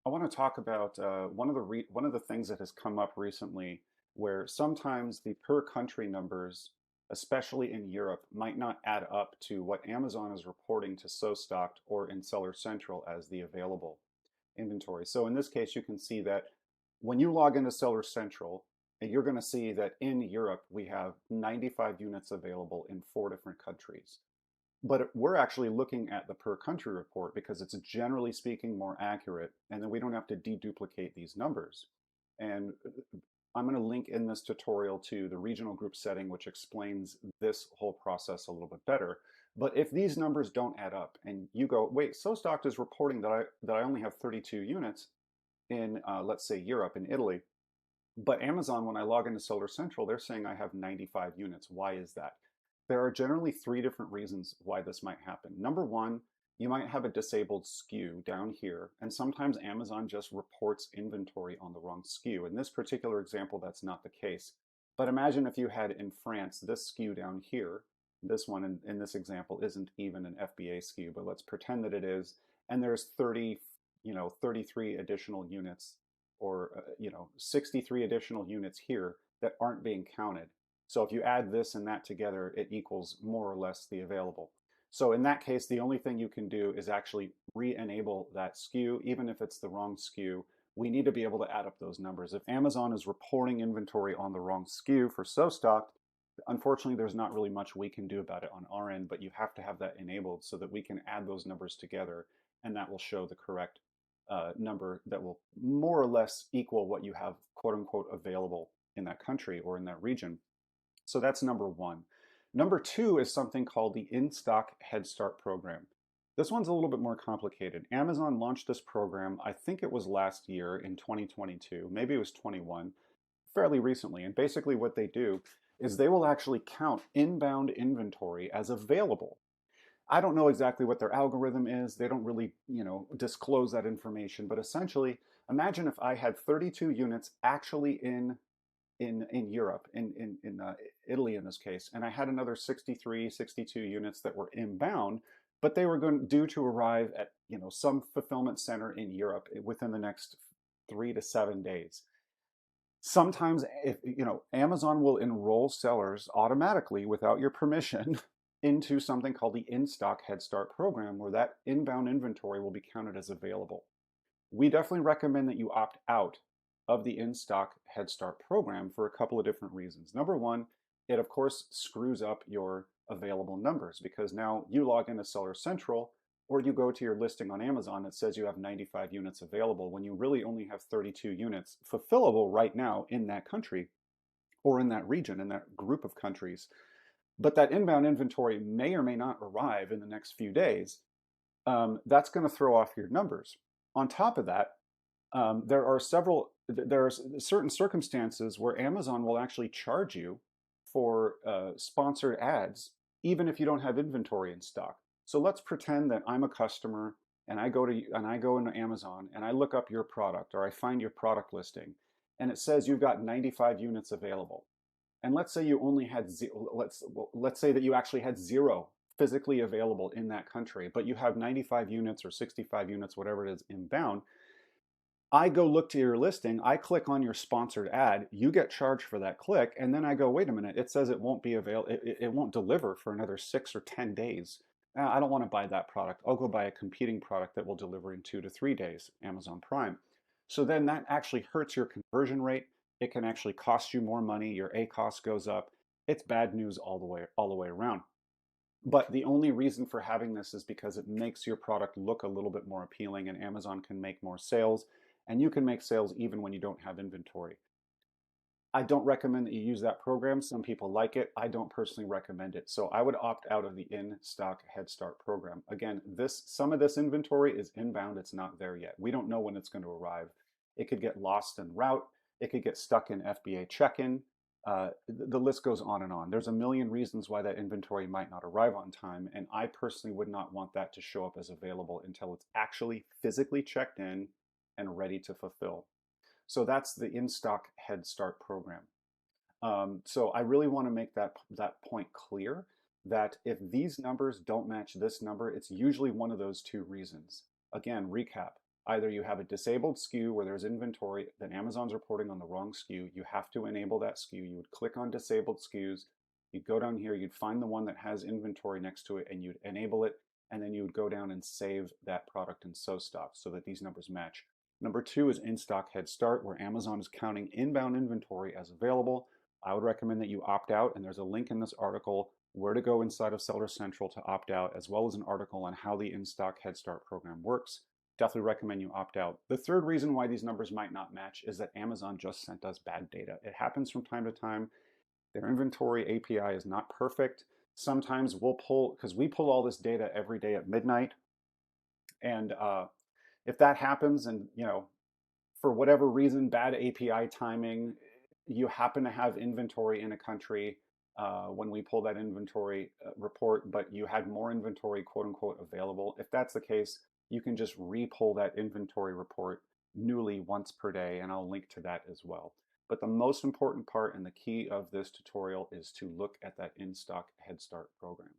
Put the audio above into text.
I want to talk about one of the things that has come up recently, where sometimes the per country numbers, especially in Europe, might not add up to what Amazon is reporting to SoStocked or in Seller Central as the available inventory. So in this case, you can see that when you log into Seller Central, you're going to see that in Europe we have 95 units available in 4 different countries. But we're actually looking at the per country report because it's generally speaking more accurate, and then we don't have to deduplicate these numbers. And I'm going to link in this tutorial to the regional group setting, which explains this whole process a little bit better. But if these numbers don't add up and you go, wait, SoStocked is reporting that I only have 32 units in, let's say, Europe and Italy, but Amazon, when I log into Seller Central, they're saying I have 95 units. Why is that? There are generally 3 different reasons why this might happen. Number one, you might have a disabled SKU down here, and sometimes Amazon just reports inventory on the wrong SKU. In this particular example, that's not the case. But imagine if you had in France this SKU down here. This one in this example isn't even an FBA SKU, but let's pretend that it is. And there's 33 additional units or 63 additional units here that aren't being counted. So if you add this and that together, it equals more or less the available. So in that case, the only thing you can do is actually re-enable that SKU, even if it's the wrong SKU. We need to be able to add up those numbers. If Amazon is reporting inventory on the wrong SKU for SoStocked, unfortunately, there's not really much we can do about it on our end, but you have to have that enabled so that we can add those numbers together, and that will show the correct number that will more or less equal what you have quote unquote available in that country or in that region. So that's number one. Number two is something called the In-Stock Head Start program. This one's a little bit more complicated. Amazon launched this program, I think it was last year in 2022, maybe it was 21, fairly recently. And basically what they do is they will actually count inbound inventory as available. I don't know exactly what their algorithm is. They don't really, disclose that information. But essentially, imagine if I had 32 units actually in Europe, in Italy in this case, and I had another 63, 62 units that were inbound, but they were due to arrive at some fulfillment center in Europe within the next 3 to 7 days. Sometimes, if Amazon will enroll sellers automatically without your permission into something called the In-Stock Head Start program, where that inbound inventory will be counted as available. We definitely recommend that you opt out of the In-Stock Head Start program for a couple of different reasons. Number one, it of course screws up your available numbers because now you log into Seller Central or you go to your listing on Amazon that says you have 95 units available when you really only have 32 units fulfillable right now in that country or in that region, in that group of countries. But that inbound inventory may or may not arrive in the next few days. That's going to throw off your numbers. On top of that, there are certain circumstances where Amazon will actually charge you for sponsored ads, even if you don't have inventory in stock. So let's pretend that I'm a customer and I go into Amazon and I look up your product or I find your product listing and it says you've got 95 units available. And let's say you only had let's say that you actually had zero physically available in that country, but you have 95 units or 65 units, whatever it is, inbound. I go look to your listing, I click on your sponsored ad, you get charged for that click, and then I go, wait a minute, it says it won't be available, it won't deliver for another 6 or 10 days. I don't want to buy that product. I'll go buy a competing product that will deliver in 2 to 3 days, Amazon Prime. So then that actually hurts your conversion rate. It can actually cost you more money. Your ACoS goes up. It's bad news all the way around. But the only reason for having this is because it makes your product look a little bit more appealing and Amazon can make more sales and you can make sales even when you don't have inventory. I don't recommend that you use that program. Some people like it. I don't personally recommend it. So I would opt out of the In-Stock Head Start program. Again, some of this inventory is inbound. It's not there yet. We don't know when it's going to arrive. It could get lost en route. It could get stuck in FBA check-in. The list goes on and on. There's a million reasons why that inventory might not arrive on time, and I personally would not want that to show up as available until it's actually physically checked in and ready to fulfill. So that's the In-Stock Head Start program. So I really want to make that point clear that if these numbers don't match this number, it's usually one of those 2 reasons. Again, recap. Either you have a disabled SKU where there's inventory that Amazon's reporting on the wrong SKU, you have to enable that SKU. You would click on disabled SKUs, you'd go down here, you'd find the one that has inventory next to it, and you'd enable it, and then you would go down and save that product in SoStock so that these numbers match. Number two is In-Stock Head Start, where Amazon is counting inbound inventory as available. I would recommend that you opt out, and there's a link in this article where to go inside of Seller Central to opt out, as well as an article on how the In-Stock Head Start program works. Definitely recommend you opt out. The third reason why these numbers might not match is that Amazon just sent us bad data. It happens from time to time. Their inventory API is not perfect. Sometimes we'll pull, because we pull all this data every day at midnight, and if that happens, and for whatever reason, bad API timing, you happen to have inventory in a country when we pull that inventory report, but you had more inventory, quote unquote, available. If that's the case, you can just re-pull that inventory report newly once per day, and I'll link to that as well. But the most important part and the key of this tutorial is to look at that In-Stock Head Start program.